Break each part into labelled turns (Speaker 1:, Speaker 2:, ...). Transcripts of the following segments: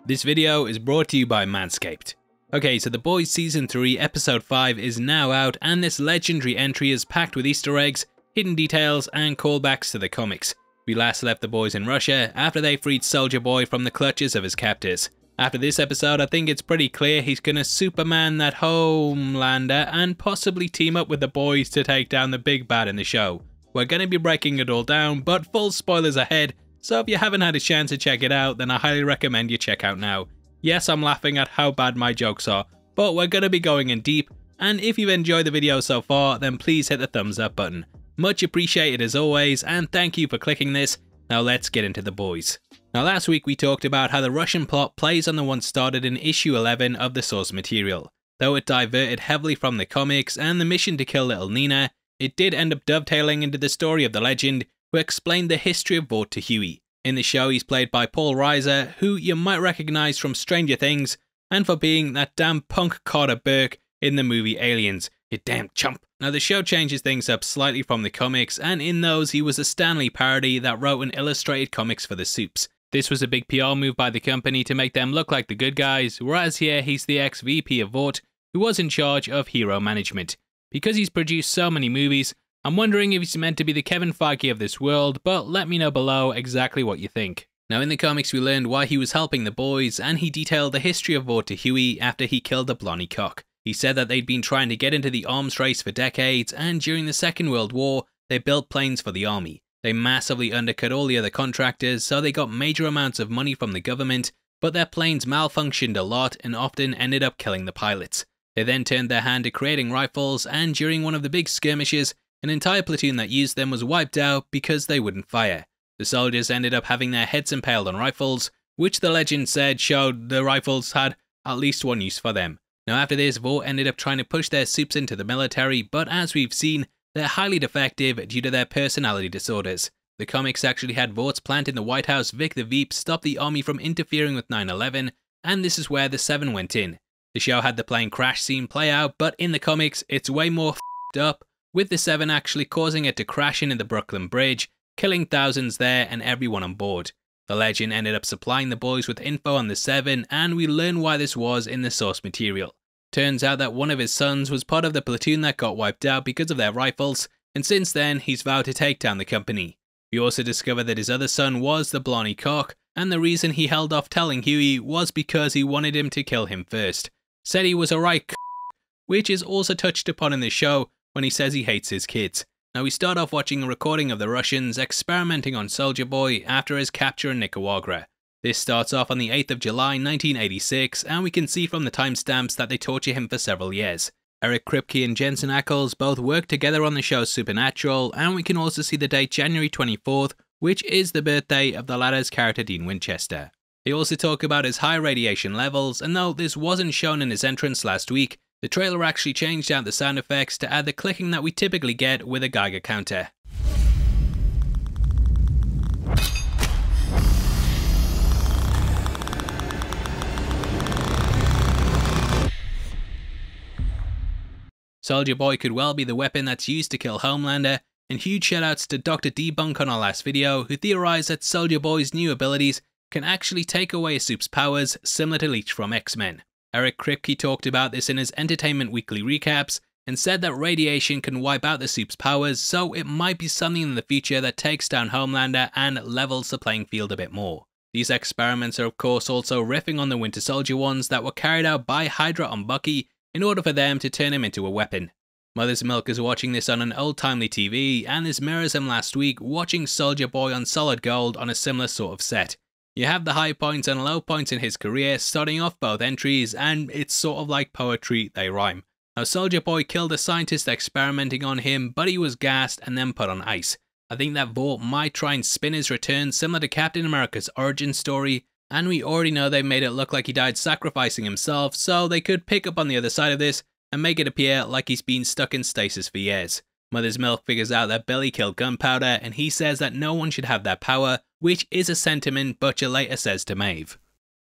Speaker 1: This video is brought to you by Manscaped. Okay, so The Boys Season 3 Episode 5 is now out, and this legendary entry is packed with Easter eggs, hidden details, and callbacks to the comics. We last left the boys in Russia after they freed Soulja Boy from the clutches of his captors. After this episode, I think it's pretty clear he's gonna Superman that Homelander and possibly team up with the boys to take down the big bad in the show. We're gonna be breaking it all down, but full spoilers ahead, so if you haven't had a chance to check it out, then I highly recommend you check out now. Yes, I'm laughing at how bad my jokes are, but we're gonna be going in deep, and if you've enjoyed the video so far, then please hit the thumbs up button. Much appreciated as always, and thank you for clicking this. Now let's get into the boys. Now last week we talked about how the Russian plot plays on the one started in issue 11 of the source material. Though it diverted heavily from the comics and the mission to kill little Nina, it did end up dovetailing into the story of the legend, who explained the history of Vought to Huey. In the show he's played by Paul Reiser, who you might recognise from Stranger Things, and for being that damn punk Carter Burke in the movie Aliens, you damn chump. Now the show changes things up slightly from the comics, and in those he was a Stan Lee parody that wrote an illustrated comics for the Supes. This was a big PR move by the company to make them look like the good guys, whereas here he's the ex-VP of Vought, who was in charge of hero management. Because he's produced so many movies, I'm wondering if he's meant to be the Kevin Feige of this world, but let me know below exactly what you think. Now in the comics we learned why he was helping the boys, and he detailed the history of Vought to Huey after he killed the Blonnie Cock. He said that they'd been trying to get into the arms race for decades, and during the Second World War, they built planes for the army. They massively undercut all the other contractors, so they got major amounts of money from the government, but their planes malfunctioned a lot and often ended up killing the pilots. They then turned their hand to creating rifles, and during one of the big skirmishes, an entire platoon that used them was wiped out because they wouldn't fire. The soldiers ended up having their heads impaled on rifles, which the legend said showed the rifles had at least one use for them. Now after this, Vought ended up trying to push their Supes into the military, but as we've seen, they're highly defective due to their personality disorders. The comics actually had Vaught's plant in the White House, Vic the Veep, stop the army from interfering with 9/11, and this is where the Seven went in. The show had the plane crash scene play out, but in the comics, it's way more f***ed up, with the Seven actually causing it to crash into the Brooklyn Bridge, killing thousands there and everyone on board. The legend ended up supplying the boys with info on the Seven, and we learn why this was in the source material. Turns out that one of his sons was part of the platoon that got wiped out because of their rifles, and since then he's vowed to take down the company. We also discover that his other son was the Blonnie Cock, and the reason he held off telling Huey was because he wanted him to kill him first. Said he was a right which is also touched upon in the show when he says he hates his kids. Now we start off watching a recording of the Russians experimenting on Soulja Boy after his capture in Nicaragua. This starts off on the 8th of July 1986, and we can see from the timestamps that they torture him for several years. Eric Kripke and Jensen Ackles both worked together on the show Supernatural, and we can also see the date January 24th, which is the birthday of the latter's character Dean Winchester. They also talk about his high radiation levels, and though this wasn't shown in his entrance last week, the trailer actually changed out the sound effects to add the clicking that we typically get with a Geiger counter. Soulja Boy could well be the weapon that's used to kill Homelander, and huge shoutouts to Dr. Debunk on our last video, who theorized that Soulja Boy's new abilities can actually take away a Soup's powers, similar to Leech from X-Men. Eric Kripke talked about this in his Entertainment Weekly recaps, and said that radiation can wipe out the Soup's powers, so it might be something in the future that takes down Homelander and levels the playing field a bit more. These experiments are of course also riffing on the Winter Soldier ones that were carried out by Hydra on Bucky, in order for them to turn him into a weapon. Mother's Milk is watching this on an old-timely TV, and this mirrors him last week watching Soulja Boy on Solid Gold on a similar sort of set. You have the high points and low points in his career starting off both entries, and it's sort of like poetry, they rhyme. Now Soulja Boy killed a scientist experimenting on him, but he was gassed and then put on ice. I think that Vought might try and spin his return similar to Captain America's origin story, and we already know they made it look like he died sacrificing himself, so they could pick up on the other side of this and make it appear like he's been stuck in stasis for years. Mother's Milk figures out that Billy killed Gunpowder, and he says that no one should have that power, which is a sentiment Butcher later says to Maeve.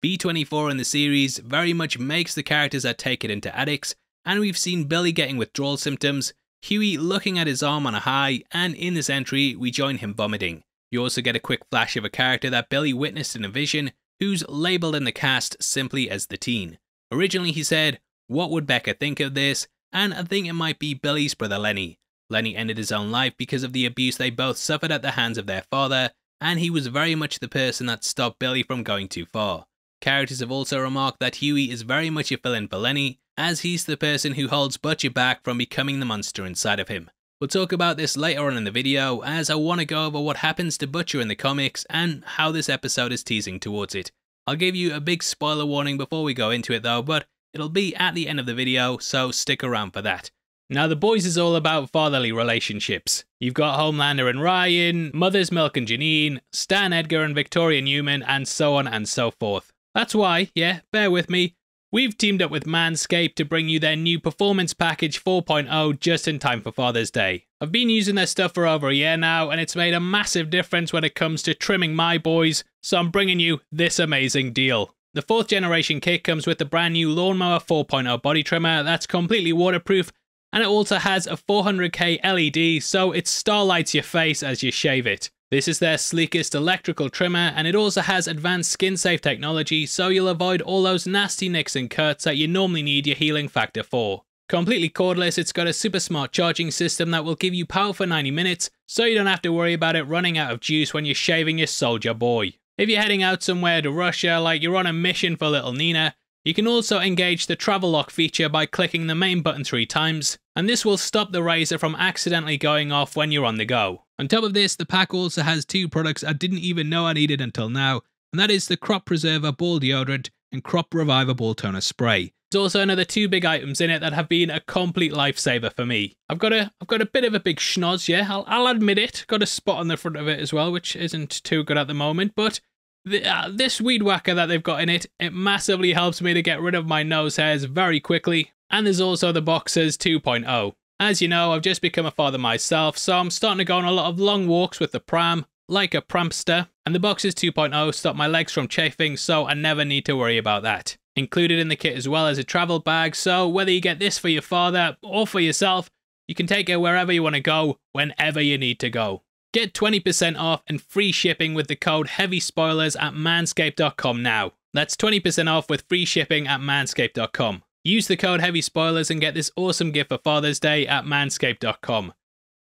Speaker 1: B24 in the series very much makes the characters that take it into addicts, and we've seen Billy getting withdrawal symptoms, Huey looking at his arm on a high, and in this entry we join him vomiting. You also get a quick flash of a character that Billy witnessed in a vision, who's labelled in the cast simply as the teen. Originally he said, "What would Becca think of this?" And I think it might be Billy's brother Lenny. Lenny ended his own life because of the abuse they both suffered at the hands of their father, and he was very much the person that stopped Billy from going too far. Characters have also remarked that Huey is very much a fill-in for Lenny, as he's the person who holds Butcher back from becoming the monster inside of him. We'll talk about this later on in the video, as I want to go over what happens to Butcher in the comics and how this episode is teasing towards it. I'll give you a big spoiler warning before we go into it though, but it'll be at the end of the video, so stick around for that. Now The Boys is all about fatherly relationships. You've got Homelander and Ryan, Mother's Milk and Janine, Stan Edgar and Victoria Newman, and so on and so forth. That's why, yeah, bear with me, we've teamed up with Manscaped to bring you their new Performance Package 4.0 just in time for Father's Day. I've been using their stuff for over a year now, and it's made a massive difference when it comes to trimming my boys, so I'm bringing you this amazing deal. The 4th generation kit comes with the brand new Lawnmower 4.0 body trimmer that's completely waterproof, and it also has a 400K LED, so it starlights your face as you shave it. This is their sleekest electrical trimmer, and it also has advanced skin-safe technology, so you'll avoid all those nasty nicks and cuts that you normally need your healing factor for. Completely cordless, it's got a super smart charging system that will give you power for 90 minutes, so you don't have to worry about it running out of juice when you're shaving your Soulja Boy. If you're heading out somewhere to Russia, like you're on a mission for little Nina, you can also engage the travel lock feature by clicking the main button 3 times, and this will stop the razor from accidentally going off when you're on the go. On top of this, the pack also has 2 products I didn't even know I needed until now, and that is the Crop Preserver Ball Deodorant and Crop Reviver Ball Toner Spray. There's also another 2 big items in it that have been a complete lifesaver for me. I've got a bit of a big schnoz, yeah, I'll admit it. Got a spot on the front of it as well, which isn't too good at the moment, but this weed whacker that they've got in it, it massively helps me to get rid of my nose hairs very quickly. And there's also the Boxers 2.0. As you know, I've just become a father myself, so I'm starting to go on a lot of long walks with the pram, like a prampster, and the Boxers 2.0 stop my legs from chafing, so I never need to worry about that. Included in the kit as well as a travel bag, so whether you get this for your father or for yourself, you can take it wherever you want to go, whenever you need to go. Get 20% off and free shipping with the code HEAVYSpoilers at manscaped.com now. That's 20% off with free shipping at manscaped.com. Use the code HEAVYSpoilers and get this awesome gift for Father's Day at manscaped.com.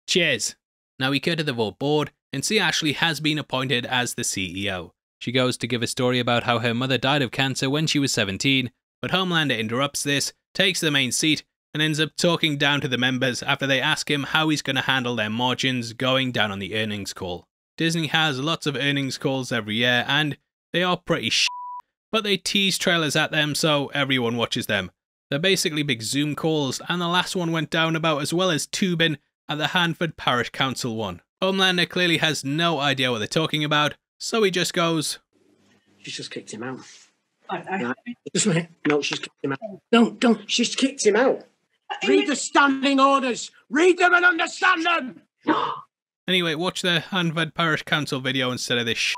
Speaker 1: Cheers! Now we cut to the Vault board and see Ashley has been appointed as the CEO. She goes to give a story about how her mother died of cancer when she was 17, but Homelander interrupts this, takes the main seat, and ends up talking down to the members after they ask him how he's going to handle their margins going down on the earnings call. Disney has lots of earnings calls every year, and they are pretty but they tease trailers at them so everyone watches them. They're basically big Zoom calls, and the last one went down about as well as tubing at the Hanford Parish Council one. Homelander clearly has no idea what they're talking about, so he just goes,
Speaker 2: "She's just kicked him out." No, she's kicked him out. Don't, she's kicked him out. Read the standing orders. Read them and understand them.
Speaker 1: Anyway, watch the Hanford Parish Council video instead of this shit.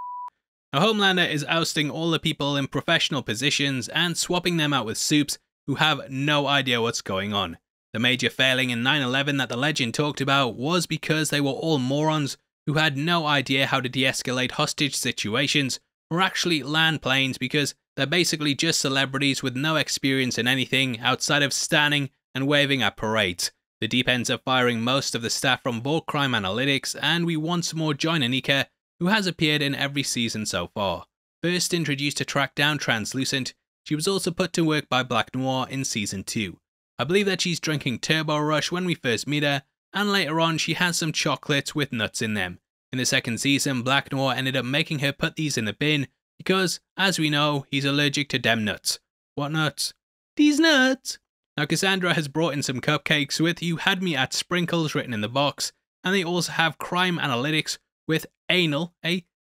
Speaker 1: Now, Homelander is ousting all the people in professional positions and swapping them out with supes who have no idea what's going on. The major failing in 9/11 that the legend talked about was because they were all morons who had no idea how to de-escalate hostage situations or actually land planes, because they're basically just celebrities with no experience in anything outside of standing and waving at parades. The deep ends are firing most of the staff from Vault Crime Analytics, and we once more join Anika, who has appeared in every season so far. First introduced to track down Translucent, she was also put to work by Black Noir in season 2. I believe that she's drinking Turbo Rush when we first meet her, and later on she has some chocolates with nuts in them. In the second season, Black Noir ended up making her put these in the bin because, as we know, he's allergic to dem nuts. What nuts? These nuts! Now Cassandra has brought in some cupcakes with "You Had Me at Sprinkles" written in the box, and they also have Crime Analytics with anal,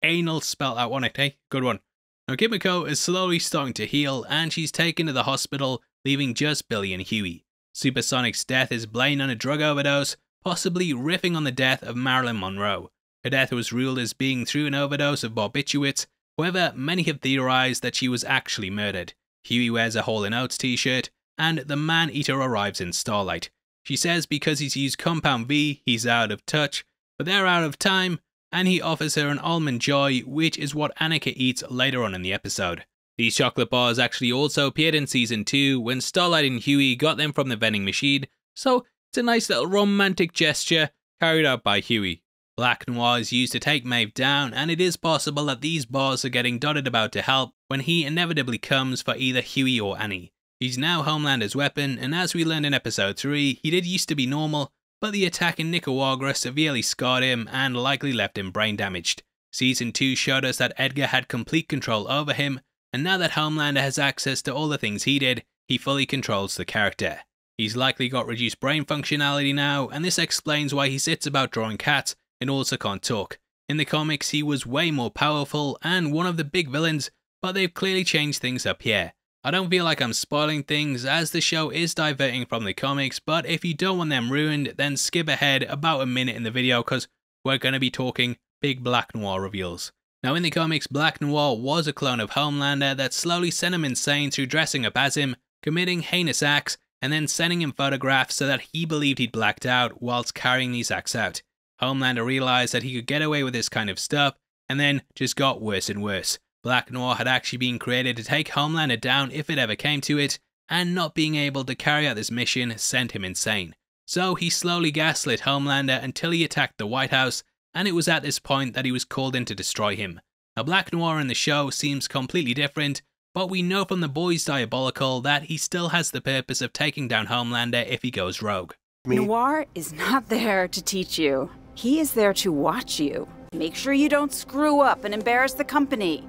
Speaker 1: anal spelled out on it, good one. Now Kimiko is slowly starting to heal, and she's taken to the hospital, leaving just Billy and Huey. Supersonic's death is blamed on a drug overdose, possibly riffing on the death of Marilyn Monroe. Her death was ruled as being through an overdose of barbiturates, however many have theorized that she was actually murdered. Huey wears a Hall & Oates t-shirt, and the man-eater arrives in Starlight. She says because he's used Compound V, he's out of touch, but they're out of time, and he offers her an almond joy, which is what Annika eats later on in the episode. These chocolate bars actually also appeared in season 2 when Starlight and Huey got them from the vending machine, so it's a nice little romantic gesture carried out by Huey. Black Noir is used to take Maeve down, and it is possible that these bars are getting dotted about to help when he inevitably comes for either Huey or Annie. He's now Homelander's weapon, and as we learned in episode 3, he did used to be normal, but the attack in Nicaragua severely scarred him and likely left him brain damaged. Season 2 showed us that Edgar had complete control over him, and now that Homelander has access to all the things he did, he fully controls the character. He's likely got reduced brain functionality now, and this explains why he sits about drawing cats and also can't talk. In the comics, he was way more powerful and one of the big villains, but they've clearly changed things up here. I don't feel like I'm spoiling things as the show is diverting from the comics, but if you don't want them ruined, then skip ahead about a minute in the video because we're going to be talking big Black Noir reveals. Now in the comics, Black Noir was a clone of Homelander that slowly sent him insane through dressing up as him, committing heinous acts, and then sending him photographs so that he believed he'd blacked out whilst carrying these acts out. Homelander realised that he could get away with this kind of stuff, and then just got worse and worse. Black Noir had actually been created to take Homelander down if it ever came to it, and not being able to carry out this mission sent him insane. So he slowly gaslit Homelander until he attacked the White House, and it was at this point that he was called in to destroy him. Now Black Noir in the show seems completely different, but we know from the Boys Diabolical that he still has the purpose of taking down Homelander if he goes rogue.
Speaker 3: Noir is not there to teach you. He is there to watch you, make sure you don't screw up and embarrass the company,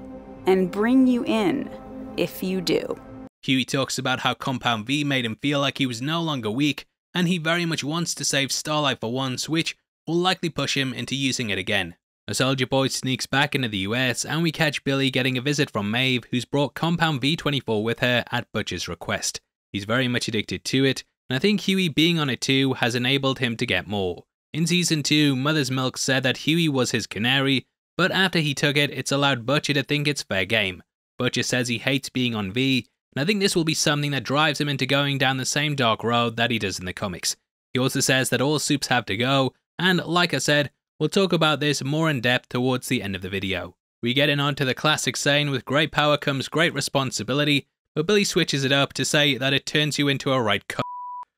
Speaker 3: and bring you in if you do.
Speaker 1: Huey talks about how Compound V made him feel like he was no longer weak, and he very much wants to save Starlight for once, which will likely push him into using it again. A Soulja Boy sneaks back into the US, and we catch Billy getting a visit from Maeve, who's brought Compound V24 with her at Butcher's request. He's very much addicted to it, and I think Huey being on it too has enabled him to get more. In season 2, Mother's Milk said that Huey was his canary, but after he took it, it's allowed Butcher to think it's fair game. Butcher says he hates being on V, and I think this will be something that drives him into going down the same dark road that he does in the comics. He also says that all soups have to go, and like I said, we'll talk about this more in depth towards the end of the video. We get in on to the classic saying, with great power comes great responsibility, but Billy switches it up to say that it turns you into a right c***.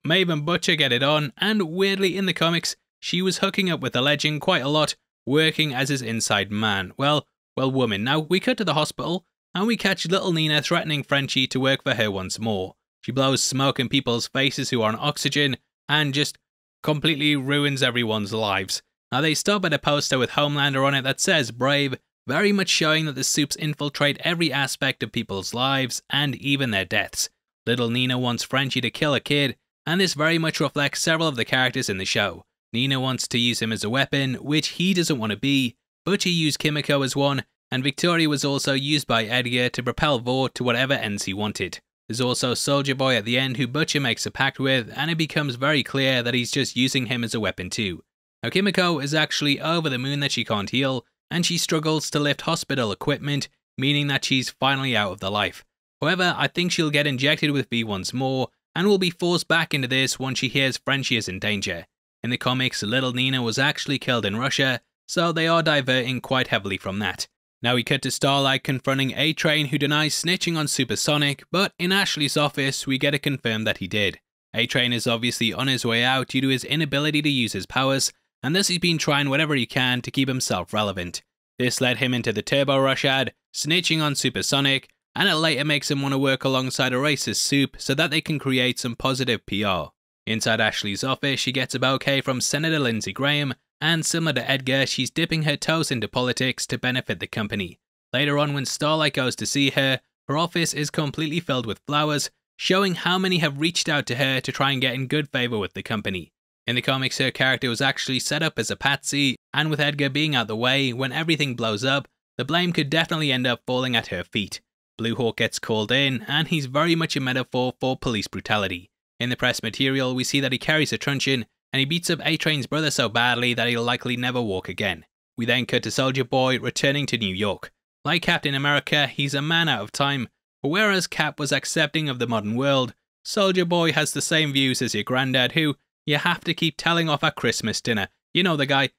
Speaker 1: Maeve and Butcher get it on, and weirdly in the comics, she was hooking up with the legend quite a lot, working as his inside man. Well, woman. Now, we cut to the hospital, and we catch little Nina threatening Frenchie to work for her once more. She blows smoke in people's faces who are on oxygen, and just completely ruins everyone's lives. Now, they stop at a poster with Homelander on it that says Brave, very much showing that the soups infiltrate every aspect of people's lives, and even their deaths. Little Nina wants Frenchie to kill a kid, and this very much reflects several of the characters in the show. Nina wants to use him as a weapon, which he doesn't want to be. Butcher used Kimiko as one, and Victoria was also used by Edgar to propel Vought to whatever ends he wanted. There's also Soulja Boy at the end who Butcher makes a pact with, and it becomes very clear that he's just using him as a weapon too. Now Kimiko is actually over the moon that she can't heal, and she struggles to lift hospital equipment, meaning that she's finally out of the life. However, I think she'll get injected with V once more, and will be forced back into this once she hears Frenchie is in danger. In the comics, little Nina was actually killed in Russia, so they are diverting quite heavily from that. Now we cut to Starlight confronting A-Train, who denies snitching on Supersonic, but in Ashley's office we get it confirmed that he did. A-Train is obviously on his way out due to his inability to use his powers, and thus he's been trying whatever he can to keep himself relevant. This led him into the Turbo Rush ad, snitching on Supersonic, and it later makes him want to work alongside a racist soup so that they can create some positive PR. Inside Ashley's office, she gets a bouquet from Senator Lindsey Graham, and similar to Edgar, she's dipping her toes into politics to benefit the company. Later on, when Starlight goes to see her, her office is completely filled with flowers, showing how many have reached out to her to try and get in good favour with the company. In the comics, her character was actually set up as a patsy, and with Edgar being out the way, when everything blows up, the blame could definitely end up falling at her feet. Blue Hawk gets called in, and he's very much a metaphor for police brutality. In the press material, we see that he carries a truncheon, and he beats up A-Train's brother so badly that he'll likely never walk again. We then cut to Soulja Boy returning to New York. Like Captain America, he's a man out of time, but whereas Cap was accepting of the modern world, Soulja Boy has the same views as your granddad who you have to keep telling off at Christmas dinner. You know the guy.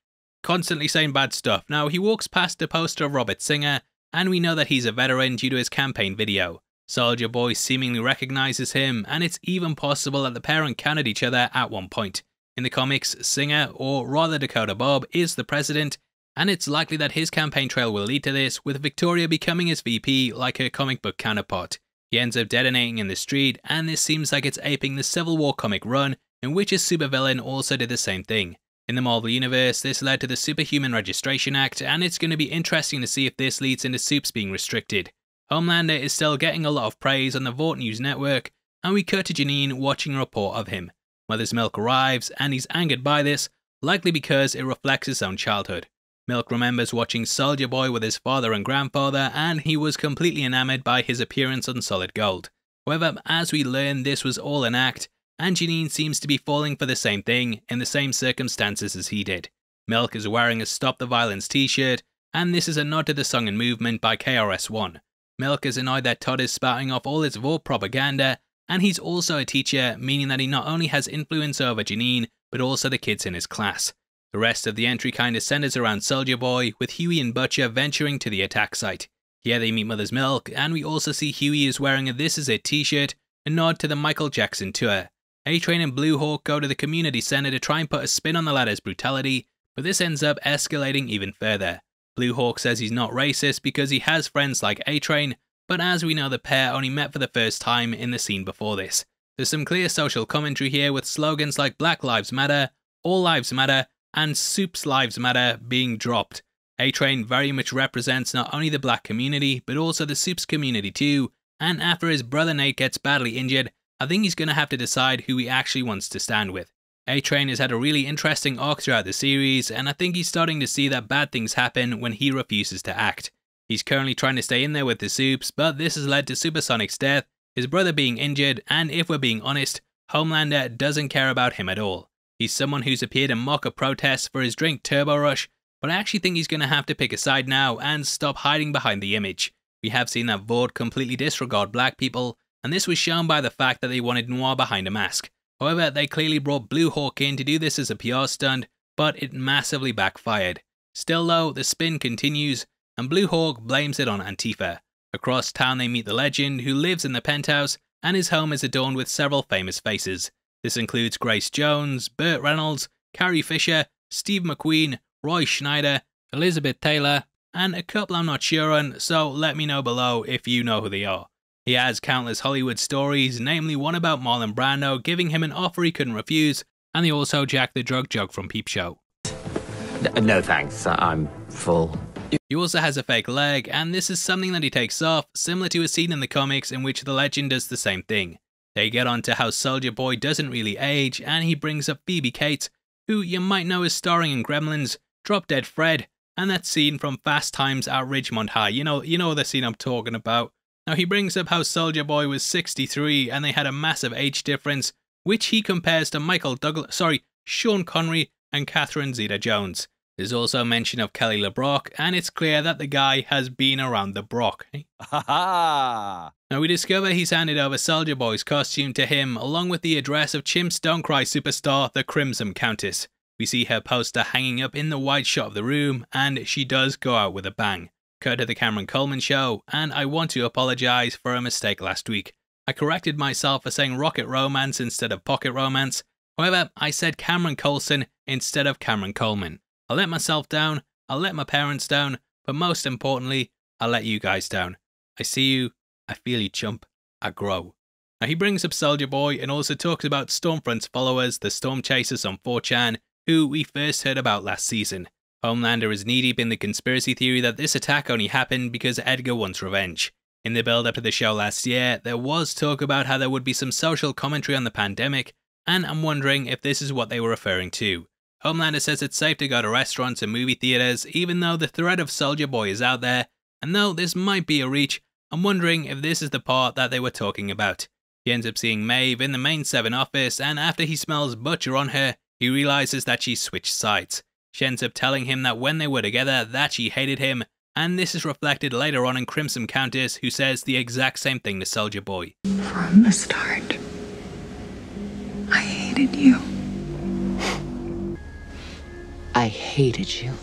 Speaker 1: constantly saying bad stuff. Now, he walks past a poster of Robert Singer, and we know that he's a veteran due to his campaign video. Soulja Boy seemingly recognizes him, and it's even possible that the pair encountered each other at one point. In the comics, Singer, or rather Dakota Bob, is the president, and it's likely that his campaign trail will lead to this, with Victoria becoming his VP like her comic book counterpart. He ends up detonating in the street, and this seems like it's aping the Civil War comic run, in which a supervillain also did the same thing. In the Marvel Universe, this led to the Superhuman Registration Act, and it's going to be interesting to see if this leads into supes being restricted. Homelander is still getting a lot of praise on the Vought News network, and we cut to Janine watching a report of him. Mother's Milk arrives, and he's angered by this, likely because it reflects his own childhood. Milk remembers watching Soulja Boy with his father and grandfather, and he was completely enamored by his appearance on Solid Gold. However, as we learn, this was all an act, and Janine seems to be falling for the same thing in the same circumstances as he did. Milk is wearing a Stop the Violence t-shirt, and this is a nod to the song and movement by KRS-One. Milk is annoyed that Todd is spouting off all his Vought propaganda, and he's also a teacher, meaning that he not only has influence over Janine, but also the kids in his class. The rest of the entry kinda centers around Soulja Boy, with Huey and Butcher venturing to the attack site. Here they meet Mother's Milk, and we also see Huey is wearing a This Is It t-shirt, a nod to the Michael Jackson tour. A-Train and Blue Hawk go to the community center to try and put a spin on the latter's brutality, but this ends up escalating even further. Blue Hawk says he's not racist because he has friends like A-Train, but as we know, the pair only met for the first time in the scene before this. There's some clear social commentary here with slogans like Black Lives Matter, All Lives Matter, and Soup's Lives Matter being dropped. A-Train very much represents not only the black community, but also the Soups community too, and after his brother Nate gets badly injured, I think he's going to have to decide who he actually wants to stand with. A-Train has had a really interesting arc throughout the series, and I think he's starting to see that bad things happen when he refuses to act. He's currently trying to stay in there with the Soups, but this has led to Supersonic's death, his brother being injured, and if we're being honest, Homelander doesn't care about him at all. He's someone who's appeared in mock-up protests for his drink Turbo Rush, but I actually think he's going to have to pick a side now and stop hiding behind the image. We have seen that Vought completely disregard black people, and this was shown by the fact that they wanted Noir behind a mask. However, they clearly brought Blue Hawk in to do this as a PR stunt, but it massively backfired. Still though, the spin continues, and Blue Hawk blames it on Antifa. Across town they meet the legend, who lives in the penthouse, and his home is adorned with several famous faces. This includes Grace Jones, Burt Reynolds, Carrie Fisher, Steve McQueen, Roy Schneider, Elizabeth Taylor, and a couple I'm not sure on, so let me know below if you know who they are. He has countless Hollywood stories, namely one about Marlon Brando giving him an offer he couldn't refuse, and they also jacked the drug jug from Peep Show.
Speaker 2: No thanks, I'm full.
Speaker 1: He also has a fake leg, and this is something that he takes off, similar to a scene in the comics in which the legend does the same thing. They get on to how Soulja Boy doesn't really age, and he brings up Phoebe Cates, who you might know is starring in Gremlins, Drop Dead Fred, and that scene from Fast Times at Ridgemont High. You know the scene I'm talking about. Now he brings up how Soulja Boy was 63 and they had a massive age difference, which he compares to Sean Connery and Catherine Zeta-Jones. There's also mention of Kelly LeBrock, and it's clear that the guy has been around the Brock. Now we discover he's handed over Soulja Boy's costume to him, along with the address of Chimps Don't Cry superstar, the Crimson Countess. We see her poster hanging up in the wide shot of the room, and she does go out with a bang. Cut to the Cameron Coleman show, and I want to apologise for a mistake last week. I corrected myself for saying Rocket Romance instead of Pocket Romance. However, I said Cameron Coulson instead of Cameron Coleman. I let myself down, I let my parents down, but most importantly, I let you guys down. I see you, I feel you chump, I grow. Now he brings up Soulja Boy and also talks about Stormfront's followers, the Storm Chasers on 4chan, who we first heard about last season. Homelander is knee-deep in the conspiracy theory that this attack only happened because Edgar wants revenge. In the build-up to the show last year, there was talk about how there would be some social commentary on the pandemic, and I'm wondering if this is what they were referring to. Homelander says it's safe to go to restaurants and movie theaters, even though the threat of Soulja Boy is out there, and though this might be a reach, I'm wondering if this is the part that they were talking about. He ends up seeing Maeve in the main 7 office, and after he smells Butcher on her, he realizes that she's switched sides. She ends up telling him that when they were together that she hated him, and this is reflected later on in Crimson Countess, who says the exact same thing to Soulja Boy.
Speaker 4: From the start, I hated you.
Speaker 2: I hated you.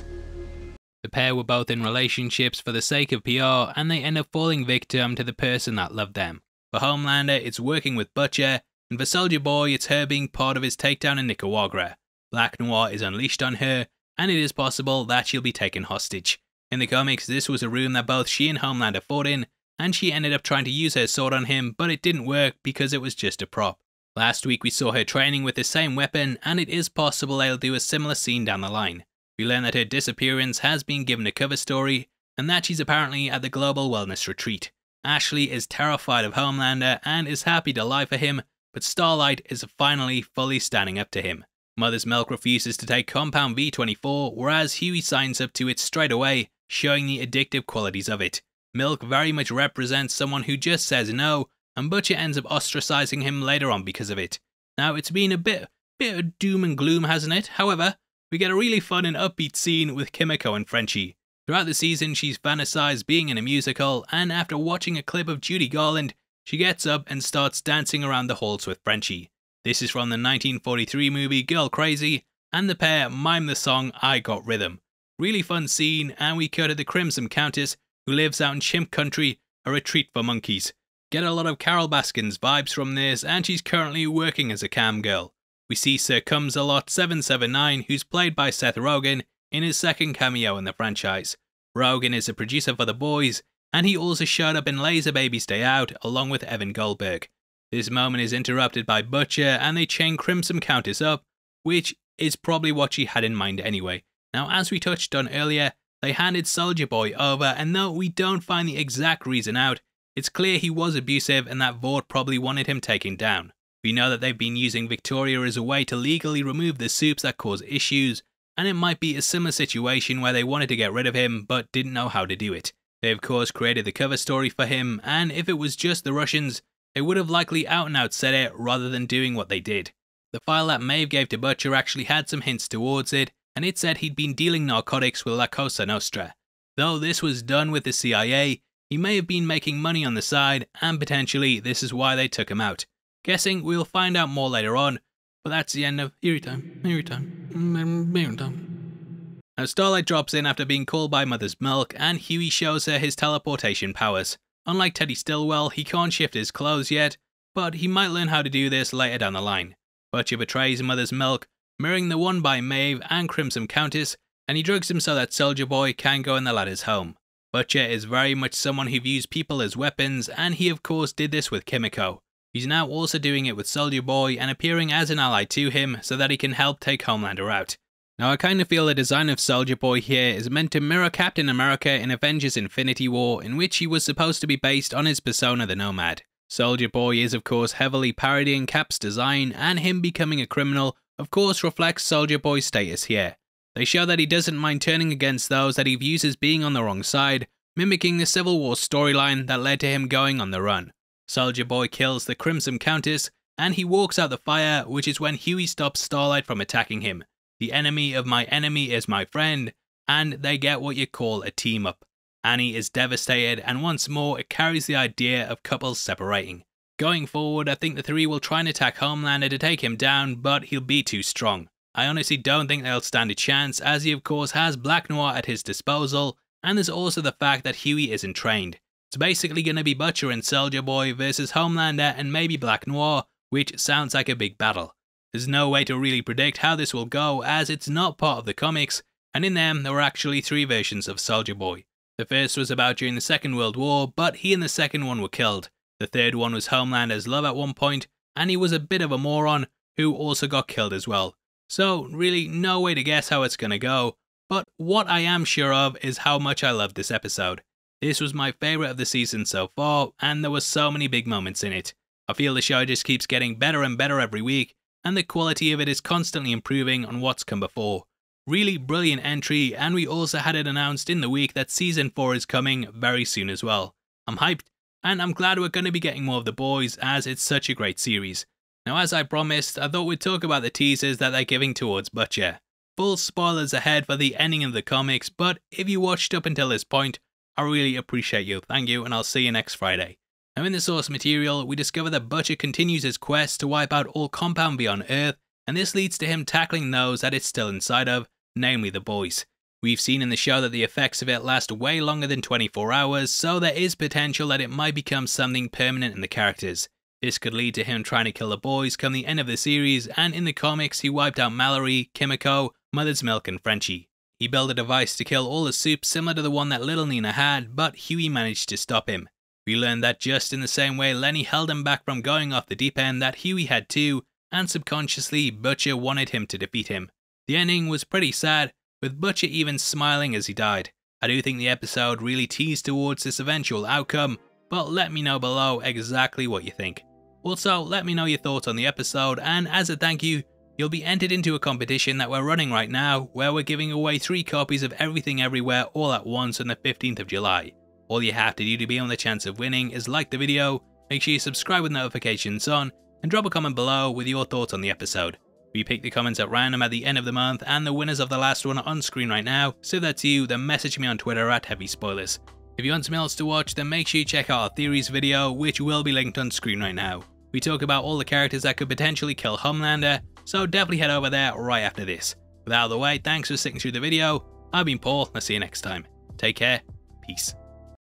Speaker 1: The pair were both in relationships for the sake of PR, and they end up falling victim to the person that loved them. For Homelander, it's working with Butcher, and for Soulja Boy, it's her being part of his takedown in Nicaragua. Black Noir is unleashed on her, and it is possible that she'll be taken hostage. In the comics, this was a room that both she and Homelander fought in, and she ended up trying to use her sword on him, but it didn't work because it was just a prop. Last week we saw her training with the same weapon, and it is possible they'll do a similar scene down the line. We learn that her disappearance has been given a cover story, and that she's apparently at the Global Wellness Retreat. Ashley is terrified of Homelander and is happy to lie for him, but Starlight is finally fully standing up to him. Mother's Milk refuses to take Compound V24, whereas Huey signs up to it straight away, showing the addictive qualities of it. Milk very much represents someone who just says no, and Butcher ends up ostracizing him later on because of it. Now, it's been a bit of doom and gloom, hasn't it? However, we get a really fun and upbeat scene with Kimiko and Frenchie. Throughout the season, she's fantasized being in a musical, and after watching a clip of Judy Garland, she gets up and starts dancing around the halls with Frenchie. This is from the 1943 movie Girl Crazy, and the pair mime the song I Got Rhythm. Really fun scene, and we cut to the Crimson Countess, who lives out in Chimp Country, a retreat for monkeys. Get a lot of Carol Baskin's vibes from this, and she's currently working as a cam girl. We see Sir Comes-a-Lot 779, who's played by Seth Rogen, in his second cameo in the franchise. Rogen is a producer for The Boys, and he also showed up in Laser Baby's Day Out along with Evan Goldberg. This moment is interrupted by Butcher, and they chain Crimson Countess up, which is probably what she had in mind anyway. Now, as we touched on earlier, they handed Soulja Boy over, and though we don't find the exact reason out, it's clear he was abusive and that Vought probably wanted him taken down. We know that they've been using Victoria as a way to legally remove the soups that cause issues, and it might be a similar situation where they wanted to get rid of him but didn't know how to do it. They of course created the cover story for him, and if it was just the Russians, they would have likely out and out said it rather than doing what they did. The file that Maeve gave to Butcher actually had some hints towards it, and it said he'd been dealing narcotics with La Cosa Nostra. Though this was done with the CIA, he may have been making money on the side, and potentially this is why they took him out. Guessing we'll find out more later on, but that's the end of Eerie Time. Now Starlight drops in after being called by Mother's Milk, and Huey shows her his teleportation powers. Unlike Teddy Stillwell, he can't shift his clothes yet, but he might learn how to do this later down the line. Butcher betrays Mother's Milk, mirroring the one by Maeve and Crimson Countess, and he drugs him so that Soulja Boy can go in the ladder's home. Butcher is very much someone who views people as weapons, and he of course did this with Kimiko. He's now also doing it with Soulja Boy and appearing as an ally to him so that he can help take Homelander out. Now I kind of feel the design of Soulja Boy here is meant to mirror Captain America in Avengers Infinity War, in which he was supposed to be based on his persona the Nomad. Soulja Boy is of course heavily parodying Cap's design, and him becoming a criminal of course reflects Soulja Boy's status here. They show that he doesn't mind turning against those that he views as being on the wrong side, mimicking the Civil War storyline that led to him going on the run. Soulja Boy kills the Crimson Countess, and he walks out the fire, which is when Huey stops Starlight from attacking him. The enemy of my enemy is my friend, and they get what you call a team up. Annie is devastated, and once more it carries the idea of couples separating. Going forward, I think the three will try and attack Homelander to take him down, but he'll be too strong. I honestly don't think they'll stand a chance, as he of course has Black Noir at his disposal, and there's also the fact that Huey isn't trained. It's basically going to be Butcher and Soulja Boy versus Homelander and maybe Black Noir, which sounds like a big battle. There's no way to really predict how this will go, as it's not part of the comics, and in them there were actually 3 versions of Soulja Boy. The first was about during the Second World War, but he and the second one were killed. The third one was Homelander's love at one point, and he was a bit of a moron who also got killed as well. So really no way to guess how it's gonna go, but what I am sure of is how much I loved this episode. This was my favourite of the season so far, and there were so many big moments in it. I feel the show just keeps getting better and better every week, and the quality of it is constantly improving on what's come before. Really brilliant entry, and we also had it announced in the week that Season 4 is coming very soon as well. I'm hyped, and I'm glad we're going to be getting more of The Boys, as it's such a great series. Now as I promised, I thought we'd talk about the teasers that they're giving towards Butcher. Full spoilers ahead for the ending of the comics, but if you watched up until this point, I really appreciate you, thank you, and I'll see you next Friday. Now in the source material, we discover that Butcher continues his quest to wipe out all Compound V on Earth, and this leads to him tackling those that it's still inside of, namely The Boys. We've seen in the show that the effects of it last way longer than 24 hours, so there is potential that it might become something permanent in the characters. This could lead to him trying to kill the boys come the end of the series, and in the comics he wiped out Mallory, Kimiko, Mother's Milk and Frenchie. He built a device to kill all the soup similar to the one that little Nina had, but Huey managed to stop him. We learned that just in the same way Lenny held him back from going off the deep end, that Huey had too, and subconsciously Butcher wanted him to defeat him. The ending was pretty sad, with Butcher even smiling as he died. I do think the episode really teased towards this eventual outcome, but let me know below exactly what you think. Also, let me know your thoughts on the episode, and as a thank you, you'll be entered into a competition that we're running right now, where we're giving away 3 copies of Everything Everywhere all at once on the 15th of July. All you have to do to be on the chance of winning is like the video, make sure you subscribe with notifications on, and drop a comment below with your thoughts on the episode. We pick the comments at random at the end of the month, and the winners of the last one are on screen right now, so if that's you, then message me on Twitter at HeavySpoilers. If you want something else to watch, then make sure you check out our theories video, which will be linked on screen right now. We talk about all the characters that could potentially kill Homelander, so definitely head over there right after this. With that out of the way, thanks for sticking through the video. I've been Paul, I'll see you next time. Take care, peace.